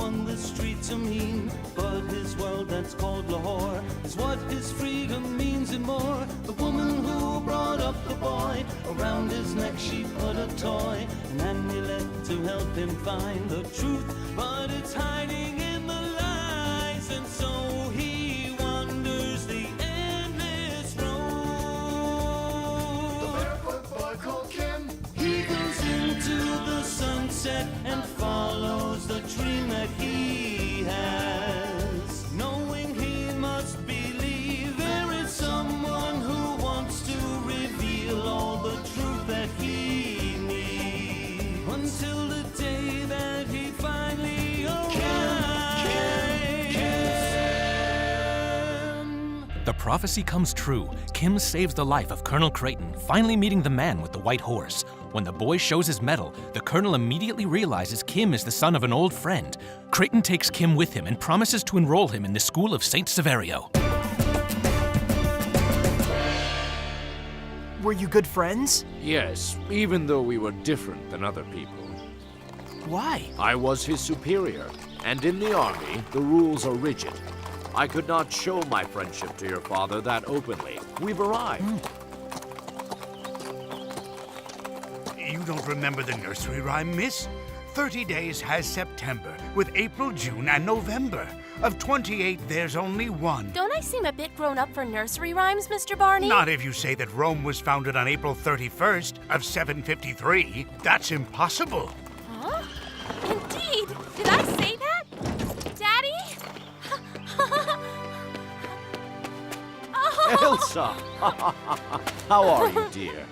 on the streets are mean, but his world that's called Lahore is what his freedom means and more. The woman who brought up the boy, around his neck she put a toy, an amulet to help him find the truth, but it's hiding in the lies, and so he wanders the endless road. The barefoot boy called Kim, He goes into the sunset and follows the dream that he has, knowing he must believe there is someone who wants to reveal all the truth that he needs, until the day that he finally arrives. The prophecy comes true. Kim saves the life of Colonel Creighton, finally meeting the man with the white horse. When the boy shows his medal, the colonel immediately realizes Kim is the son of an old friend. Creighton takes Kim with him and promises to enroll him in the school of St. Severio. Were you good friends? Yes, even though we were different than other people. Why? I was his superior, and in the army, the rules are rigid. I could not show my friendship to your father that openly. We've arrived. You don't remember the nursery rhyme, miss? 30 days has September, with April, June, and November. Of 28, there's only one. Don't I seem a bit grown up for nursery rhymes, Mr. Barney? Not if you say that Rome was founded on April 31st of 753. That's impossible. Huh? Indeed! Did I say that? Daddy? Elsa! How are you, dear?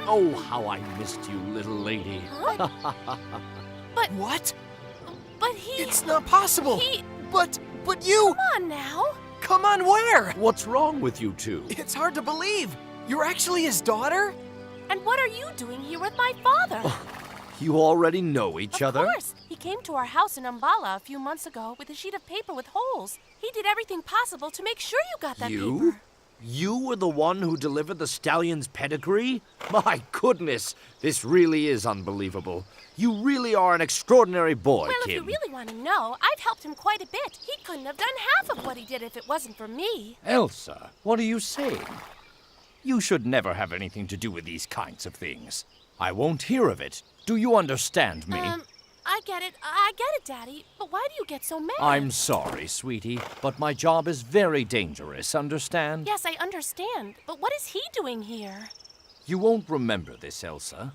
Oh, how I missed you, little lady. What? But he... It's not possible. He... But you... Come on now. Come on, where? What's wrong with you two? It's hard to believe. You're actually his daughter? And what are you doing here with my father? You already know each other? Of course. He came to our house in Umballa a few months ago with a sheet of paper with holes. He did everything possible to make sure you got that You? paper. You were the one who delivered the stallion's pedigree? My goodness, this really is unbelievable. You really are an extraordinary boy, Well, Kim. if you really want to know, I've helped him quite a bit. He couldn't have done half of what he did if it wasn't for me. Elsa, what are you saying? You should never have anything to do with these kinds of things. I won't hear of it. Do you understand me? I get it, Daddy. But why do you get so mad? I'm sorry, sweetie, but my job is very dangerous, understand? Yes, I understand. But what is he doing here? You won't remember this, Elsa.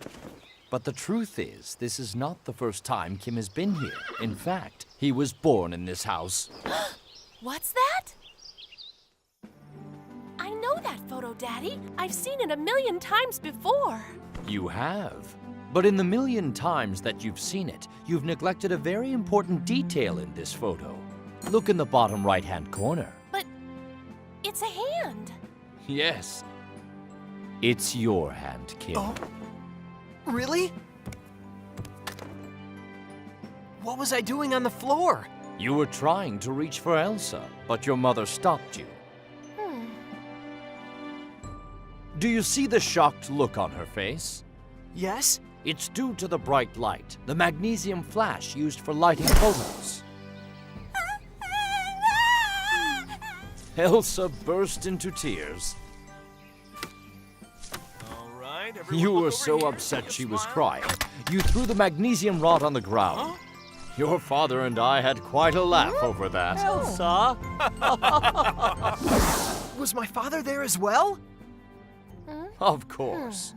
But the truth is, this is not the first time Kim has been here. In fact, he was born in this house. What's that? I know that photo, Daddy. I've seen it 1,000,000 times before. You have. But in the 1,000,000 times that you've seen it, you've neglected a very important detail in this photo. Look in the bottom right-hand corner. But it's a hand. Yes. It's your hand, Kim. Oh, really? What was I doing on the floor? You were trying to reach for Elsa, but your mother stopped you. Do you see the shocked look on her face? Yes? It's due to the bright light, the magnesium flash used for lighting photos. Elsa burst into tears. All right, You were so upset she was crying. You threw the magnesium rod on the ground. Your father and I had quite a laugh over that. Elsa! Was my father there as well? Of course.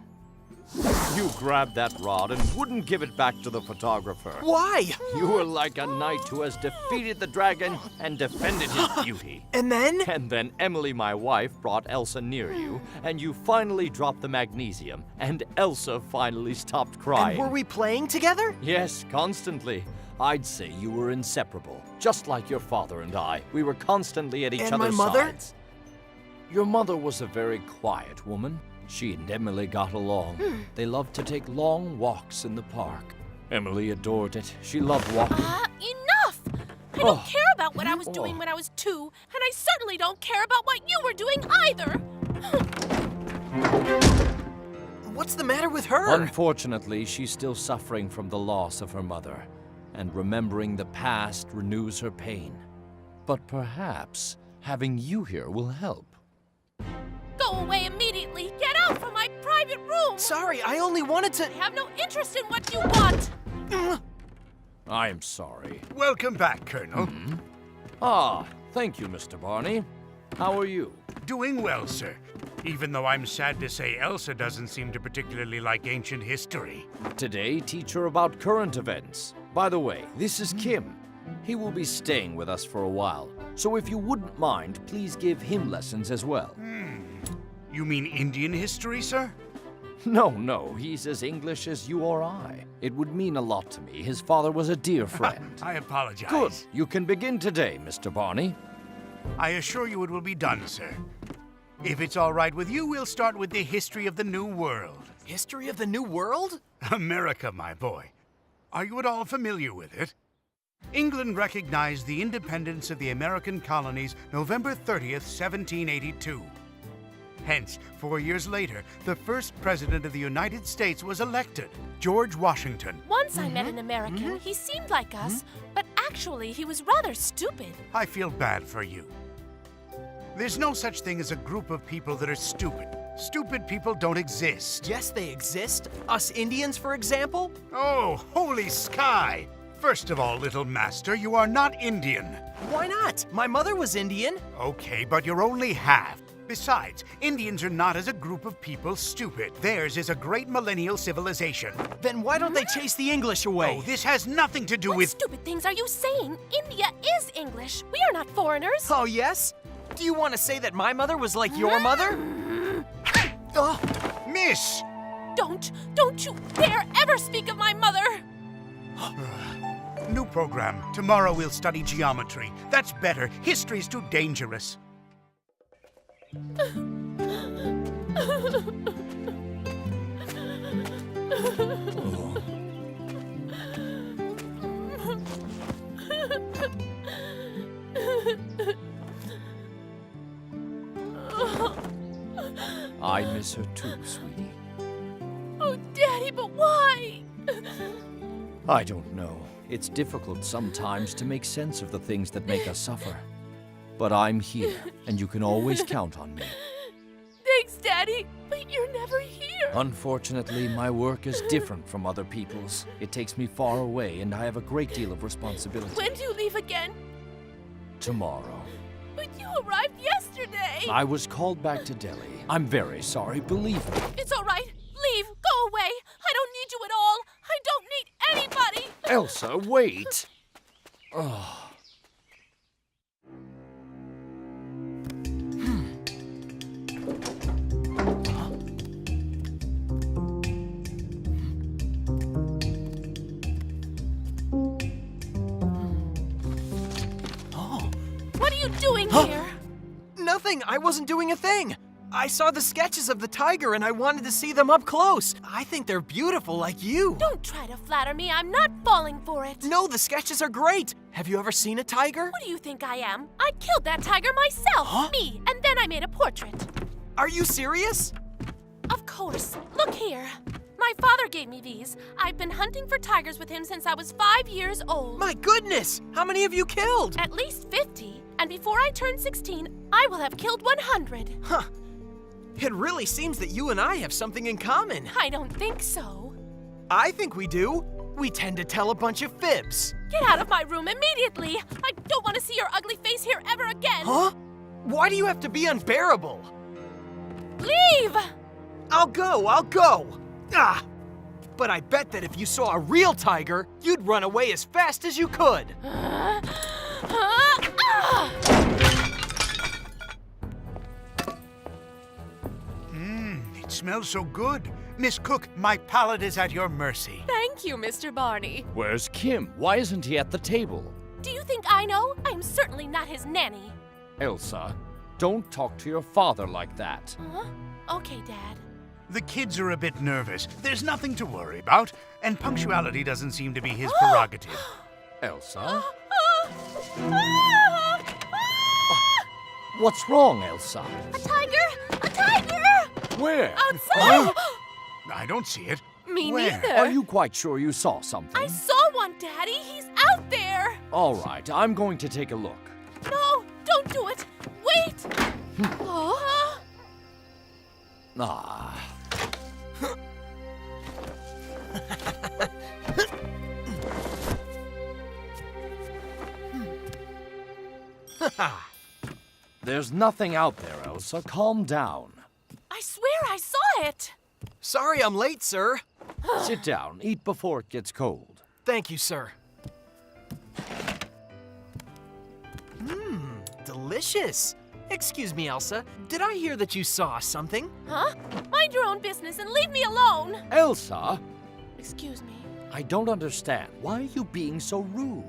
You grabbed that rod and wouldn't give it back to the photographer. Why? You were like a knight who has defeated the dragon and defended his beauty. And then? And then Emily, my wife, brought Elsa near you, and you finally dropped the magnesium, and Elsa finally stopped crying. And were we playing together? Yes, constantly. I'd say you were inseparable, just like your father and I. We were constantly at each And my other's mother? sides. Your mother was a very quiet woman. She and Emily got along. They loved to take long walks in the park. Emily adored it. She loved walking. Enough! I don't care about what I was doing when I was 2, and I certainly don't care about what you were doing either. What's the matter with her? Unfortunately, she's still suffering from the loss of her mother. and remembering the past renews her pain. But perhaps having you here will help. Go away immediately! Get out from my private room! Sorry, I only wanted to. I have no interest in what you want! I am sorry. Welcome back, Colonel. Ah, thank you, Mr. Barney. How are you? Doing well, sir. Even though I'm sad to say Elsa doesn't seem to particularly like ancient history. Today, teach her about current events. By the way, this is Kim. He will be staying with us for a while, so if you wouldn't mind, please give him lessons as well. You mean Indian history, sir? No, he's as English as you or I. It would mean a lot to me. His father was a dear friend. I apologize. Good. You can begin today, Mr. Barney. I assure you it will be done, sir. If it's all right with you, we'll start with the history of the New World. History of the New World? America, my boy. Are you at all familiar with it? England recognized the independence of the American colonies November 30th, 1782. Hence, 4 years later, the first president of the United States was elected, George Washington. Once I met an American. He seemed like us, but actually he was rather stupid. I feel bad for you. There's no such thing as a group of people that are stupid. Stupid people don't exist. Yes, they exist. Us Indians, for example? Oh, holy sky! First of all, little master, you are not Indian. Why not? My mother was Indian. Okay, but you're only half. Besides, Indians are not as a group of people stupid. Theirs is a great millennial civilization. Then why don't they chase the English away? Oh, this has nothing to do What with... stupid things are you saying? India is English. We are not foreigners. Oh, yes? Do you want to say that my mother was like your mother? Oh, Miss! Don't you dare ever speak of my mother! New program. Tomorrow we'll study geometry. That's better. History's too dangerous. I miss her too, sweetie. Oh, Daddy, but why? I don't know. It's difficult sometimes to make sense of the things that make us suffer. But I'm here, and you can always count on me. Thanks, Daddy, but you're never here. Unfortunately, my work is different from other people's. It takes me far away, and I have a great deal of responsibility. When do you leave again? Tomorrow. But you arrived yesterday. I was called back to Delhi. I'm very sorry, believe me. It's all right. Leave. Go away. I don't need you at all. I don't need anybody. Elsa, wait! What are you doing here? nothing. I wasn't doing a thing. I saw the sketches of the tiger and I wanted to see them up close. I think they're beautiful like you. Don't try to flatter me. I'm not falling for it. No, the sketches are great. Have you ever seen a tiger? Who do you think I am? I killed that tiger myself. Huh? Me. And then I made a portrait. Are you serious? Of course. Look here. My father gave me these. I've been hunting for tigers with him since I was 5 years old. My goodness! How many have you killed? At least 50. And before I turn 16, I will have killed 100. Huh. It really seems that you and I have something in common. I don't think so. I think we do. We tend to tell a bunch of fibs. Get out of my room immediately. I don't want to see your ugly face here ever again. Huh? Why do you have to be unbearable? Leave! I'll go. Ah! But I bet that if you saw a real tiger, you'd run away as fast as you could. It smells so good. Miss Cook, my palate is at your mercy. Thank you, Mr. Barney. Where's Kim? Why isn't he at the table? Do you think I know? I'm certainly not his nanny. Elsa, don't talk to your father like that. Huh? Okay, Dad. The kids are a bit nervous. There's nothing to worry about, and punctuality doesn't seem to be his prerogative. Elsa? What's wrong, Elsa? A tiger! A tiger! Where? Outside! I don't see it. Me Where? neither. Are you quite sure you saw something? I saw one on, Daddy. He's out there. All right, I'm going to take a look. No, don't do it. Wait. Oh. Ah. There's nothing out there, Elsa. Calm down. I swear I saw it. Sorry I'm late, sir. Sit down. Eat before it gets cold. Thank you, sir. Delicious. Excuse me, Elsa. Did I hear that you saw something? Huh? Mind your own business and leave me alone. Elsa, Excuse me. I don't understand. Why are you being so rude?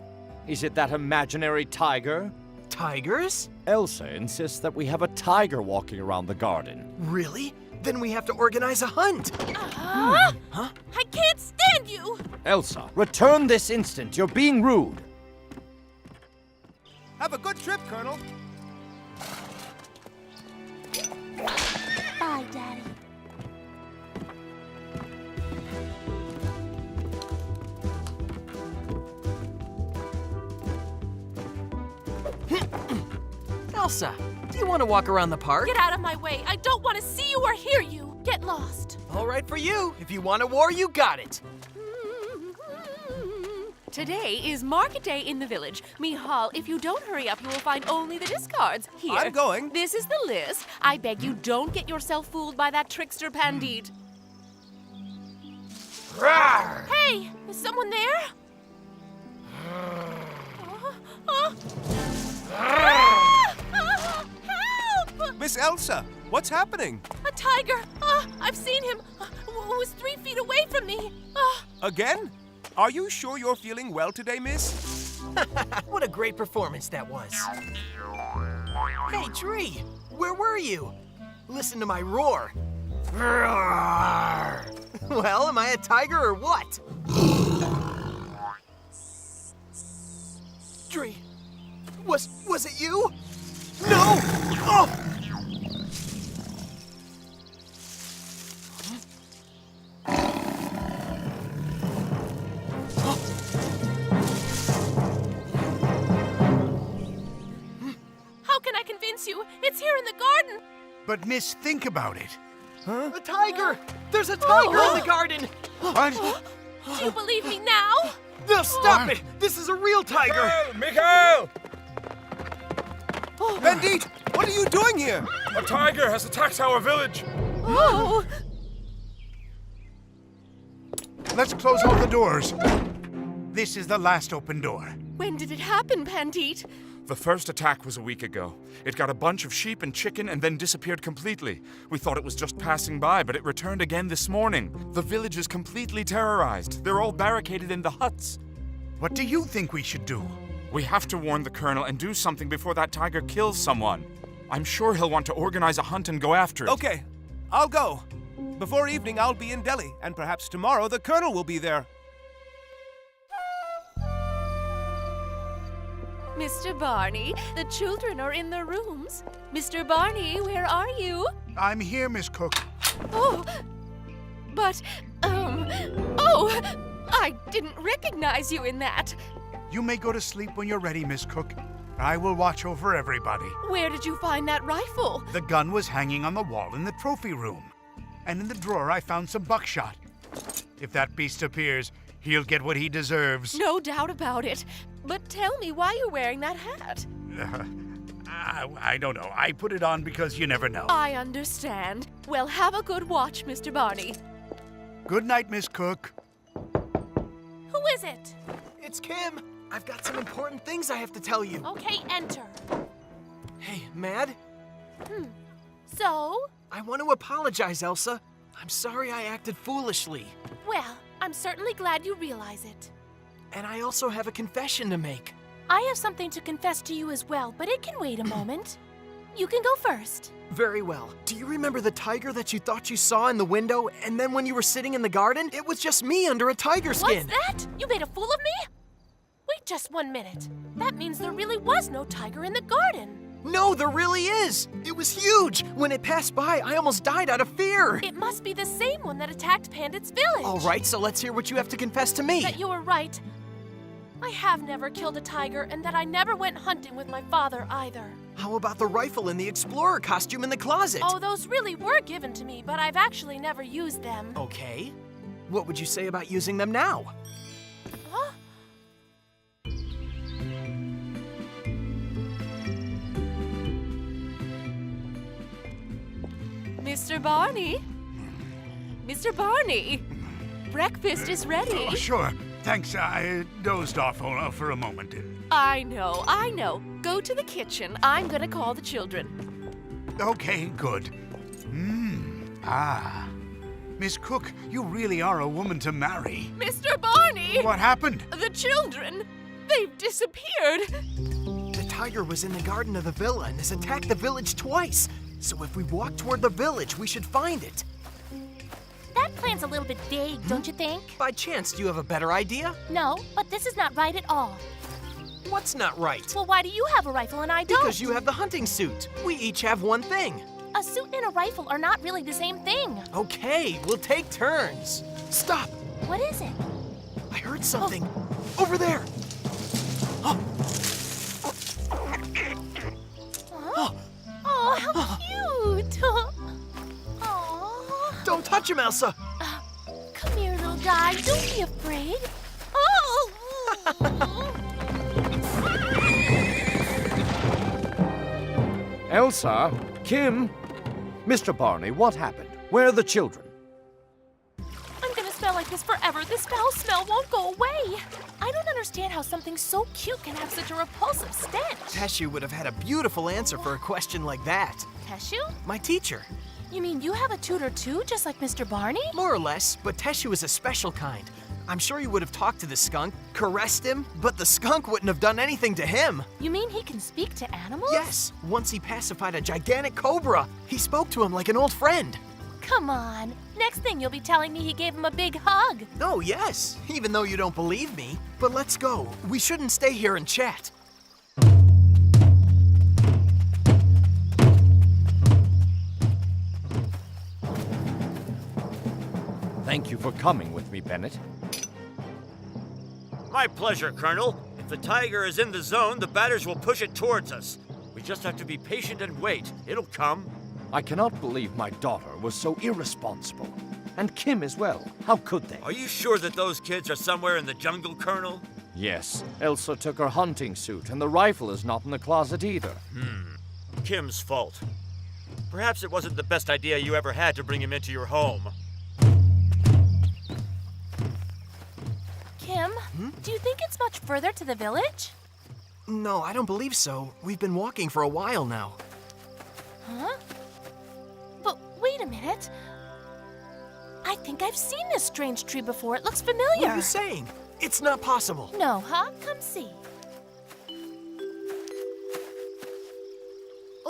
Is it that imaginary tiger? Tigers? Elsa insists that we have a tiger walking around the garden. Really? Then we have to organize a hunt. Huh? I can't stand you. Elsa, return this instant. You're being rude. Have a good trip, Colonel. Bye, Daddy. Elsa, do you want to walk around the park? Get out of my way. I don't want to see you or hear you. Get lost. All right for you. If you want a war, you got it. Today is market day in the village. Mihal, if you don't hurry up, you will find only the discards. Here. I'm going. This is the list. I beg you, don't get yourself fooled by that trickster Pandit. Hey, is someone there? Help! Miss Elsa, what's happening? A tiger. I've seen him. Was 3 feet away from me. Again? Are you sure you're feeling well today, miss? What a great performance that was. Hey, Tree, where were you? Listen to my roar. Roar. Well, am I a tiger or what? Tree, was it you? No! Oh! You. It's here in the garden. But miss, think about it. Huh? A tiger! There's a tiger in the garden! What? Do you believe me now? No, stop it! This is a real tiger! Mikael! Bandit, what are you doing here? A tiger has attacked our village. Oh! Let's close all the doors. This is the last open door. When did it happen, Pandit? The first attack was a week ago. It got a bunch of sheep and chicken and then disappeared completely. We thought it was just passing by, but it returned again this morning. The village is completely terrorized. They're all barricaded in the huts. What do you think we should do? We have to warn the colonel and do something before that tiger kills someone. I'm sure he'll want to organize a hunt and go after it. Okay, I'll go. Before evening, I'll be in Delhi, and perhaps tomorrow the colonel will be there. Mr. Barney, the children are in their rooms. Mr. Barney, where are you? I'm here, Miss Cook. Oh, but, I didn't recognize you in that. You may go to sleep when you're ready, Miss Cook. I will watch over everybody. Where did you find that rifle? The gun was hanging on the wall in the trophy room. And in the drawer, I found some buckshot. If that beast appears, he'll get what he deserves. No doubt about it. But tell me why you're wearing that hat. I don't know. I put it on because you never know. I understand. Well, have a good watch, Mr. Barney. Good night, Miss Cook. Who is it? It's Kim. I've got some important things I have to tell you. Okay, enter. Hey, Mad? So? I want to apologize, Elsa. I'm sorry I acted foolishly. Well, I'm certainly glad you realize it. And I also have a confession to make. I have something to confess to you as well, but it can wait a moment. You can go first. Very well. Do you remember the tiger that you thought you saw in the window, and then when you were sitting in the garden, it was just me under a tiger skin? What's that? You made a fool of me? Wait just 1 minute. That means there really was no tiger in the garden. No, there really is. It was huge. When it passed by, I almost died out of fear. It must be the same one that attacked Pandit's village. All right, so let's hear what you have to confess to me. That you were right. I have never killed a tiger, and that I never went hunting with my father either. How about the rifle and the explorer costume in the closet? Oh, those really were given to me, but I've actually never used them. Okay. What would you say about using them now? Huh? Mr. Barney? Mr. Barney, breakfast is ready. Oh, sure. Thanks. I dozed off for a moment. I know. Go to the kitchen. I'm gonna call the children. Okay, good. Miss Cook, you really are a woman to marry. Mr. Barney! What happened? The children, they've disappeared. The tiger was in the garden of the villa and has attacked the village twice. So if we walk toward the village, we should find it. That plan's a little bit vague, don't you think? By chance, do you have a better idea? No, but this is not right at all. What's not right? Well, why do you have a rifle and I don't? Because you have the hunting suit. We each have one thing. A suit and a rifle are not really the same thing. Okay, we'll take turns. Stop! What is it? I heard something. Over there! Huh? Oh, how cute! Oh. Don't touch him, Elsa! Come here, little guy. Don't be afraid. Oh! Elsa? Kim? Mr. Barney, what happened? Where are the children? I'm gonna smell like this forever. This foul smell won't go away. I don't understand how something so cute can have such a repulsive stench. Teshu would have had a beautiful answer for a question like that. Teshu? My teacher. You mean you have a tutor too, just like Mr. Barney? More or less, but Teshu is a special kind. I'm sure he would have talked to the skunk, caressed him, but the skunk wouldn't have done anything to him. You mean he can speak to animals? Yes, once he pacified a gigantic cobra. He spoke to him like an old friend. Come on. Next thing you'll be telling me he gave him a big hug. Oh, yes, even though you don't believe me. But let's go. We shouldn't stay here and chat. Thank you for coming with me, Bennett. My pleasure, Colonel. If the tiger is in the zone, the batters will push it towards us. We just have to be patient and wait. It'll come. I cannot believe my daughter was so irresponsible. And Kim as well. How could they? Are you sure that those kids are somewhere in the jungle, Colonel? Yes. Elsa took her hunting suit, and the rifle is not in the closet either. Kim's fault. Perhaps it wasn't the best idea you ever had to bring him into your home. Kim, do you think it's much further to the village? No, I don't believe so. We've been walking for a while now. Huh? But wait a minute. I think I've seen this strange tree before. It looks familiar. What are you saying? It's not possible. No, huh? Come see.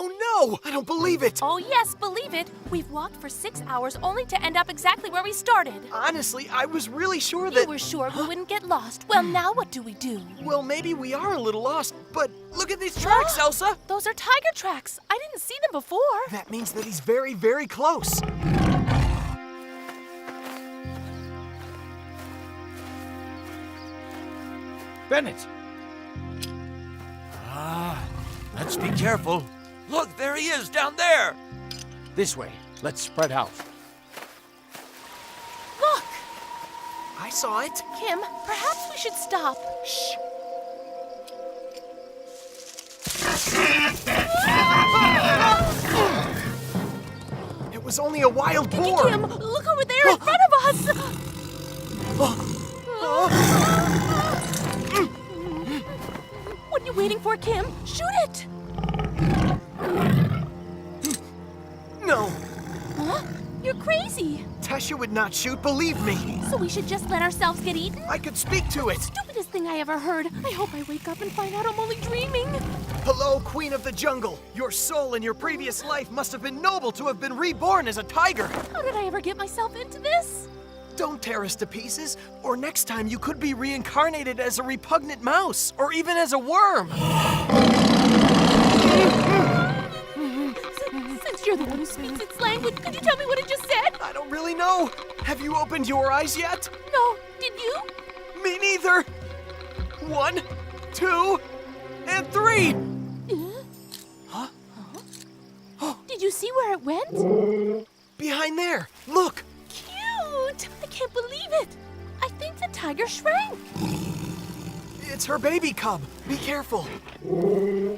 Oh no! I don't believe it! Oh yes, believe it. We've walked for 6 hours only to end up exactly where we started. Honestly, I was really sure that... You were sure we wouldn't get lost. Well, now what do we do? Well, maybe we are a little lost, but look at these tracks, Elsa! Those are tiger tracks. I didn't see them before. That means that he's very, very close. Bennett! Let's be careful. Look, there he is, down there! This way. Let's spread out. Look! I saw it. Kim, perhaps we should stop. Shh. It was only a wild boar. Kim, look over there in front of us! What are you waiting for, Kim? Shoot it! No. Huh? You're crazy. Tesha would not shoot, believe me. So we should just let ourselves get eaten? I could speak to it. Stupidest thing I ever heard. I hope I wake up and find out I'm only dreaming. Hello, Queen of the Jungle. Your soul in your previous life must have been noble to have been reborn as a tiger. How did I ever get myself into this? Don't tear us to pieces, or next time you could be reincarnated as a repugnant mouse, or even as a worm. Since you're the one who speaks its language, could you tell me what it just said? I don't really know. Have you opened your eyes yet? No, did you? Me neither. 1, 2, and 3! Did you see where it went? Behind there, look! Cute! I can't believe it! I think the tiger shrank. It's her baby cub. Be careful. You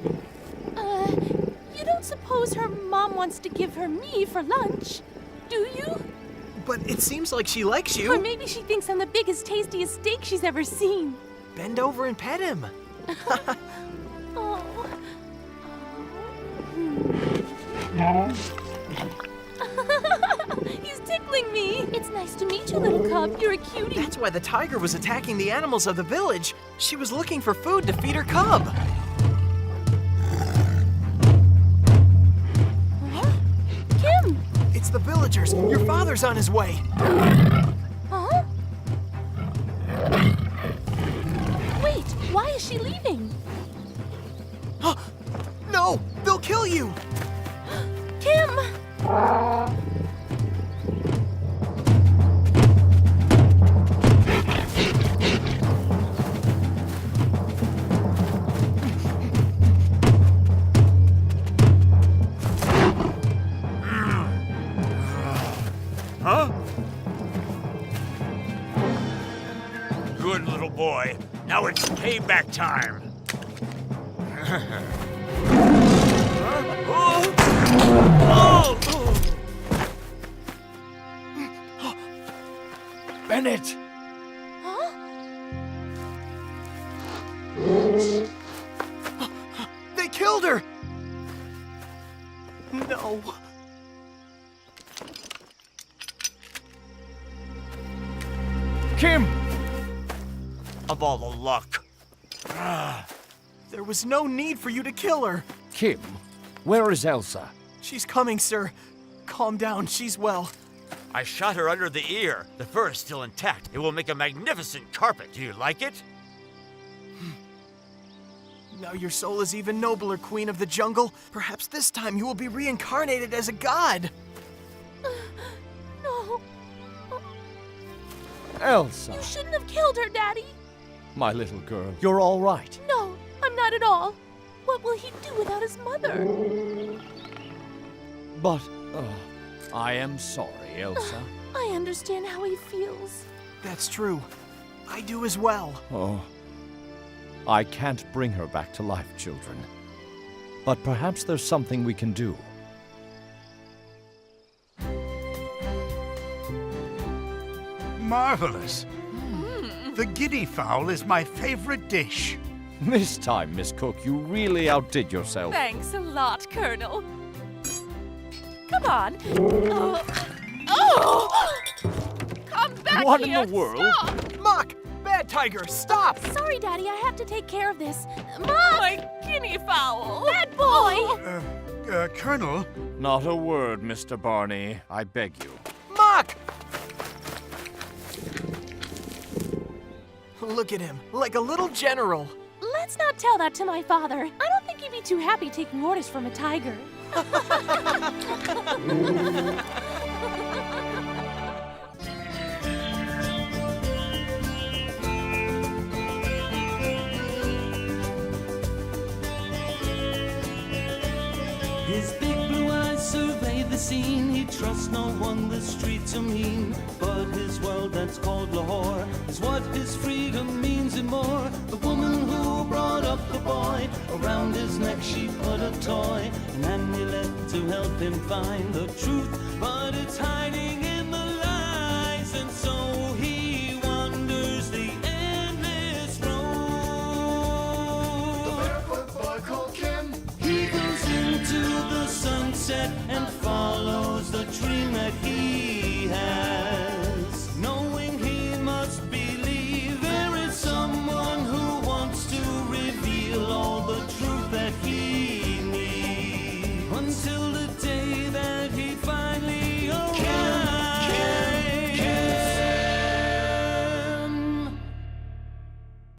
don't suppose her mom wants to give her me for lunch, do you? But it seems like she likes Or you. maybe she thinks I'm the biggest, tastiest steak she's ever seen. Bend over and pet him. Oh. He's tickling me. It's nice to meet you, little cub. You're a cutie. That's why the tiger was attacking the animals of the village. She was looking for food to feed her cub. Huh? Kim! It's the villagers. Your father's on his way. Huh? Wait, why is she leaving? No! They'll kill you! Kim! Huh? Good little boy. Now it's payback time. Bennett! Huh? They killed her! No. Kim! Of all the luck. There was no need for you to kill her. Kim, where is Elsa? She's coming, sir. Calm down, she's well. I shot her under the ear. The fur is still intact. It will make a magnificent carpet. Do you like it? Now your soul is even nobler, Queen of the Jungle. Perhaps this time you will be reincarnated as a god. No. Elsa, You shouldn't have killed her, Daddy. my little girl, you're all right. No, I'm not at all. What will he do without his mother? But, I am sorry, Elsa. I understand how he feels. That's true. I do as well. Oh, I can't bring her back to life, children. But perhaps there's something we can do. Marvelous. The guinea fowl is my favorite dish. This time, Miss Cook, you really outdid yourself. Thanks a lot, Colonel. Come on. Oh! Come back What in here. the world? Stop. Mock! Bad tiger, stop! Sorry, Daddy, I have to take care of this. Mom! My guinea fowl. Bad boy! Colonel, Not a word, Mr. Barney. I beg you. Mock! Look at him, like a little general. Let's not tell that to my father. I don't think he'd be too happy taking orders from a tiger. His big blue eyes survey the scene. He trusts no one, the streets are mean. But his world that's called Lahore is what his freedom means and more. The woman who brought up the boy, around his neck she put a toy, an amulet to help him find the truth. But it's hiding in the lies, and so he wanders the endless road. The barefoot boy called Kim. He goes into the sunset and follows the dream that he has, knowing he must believe there is someone who wants to reveal all the truth that he needs, until the day that he finds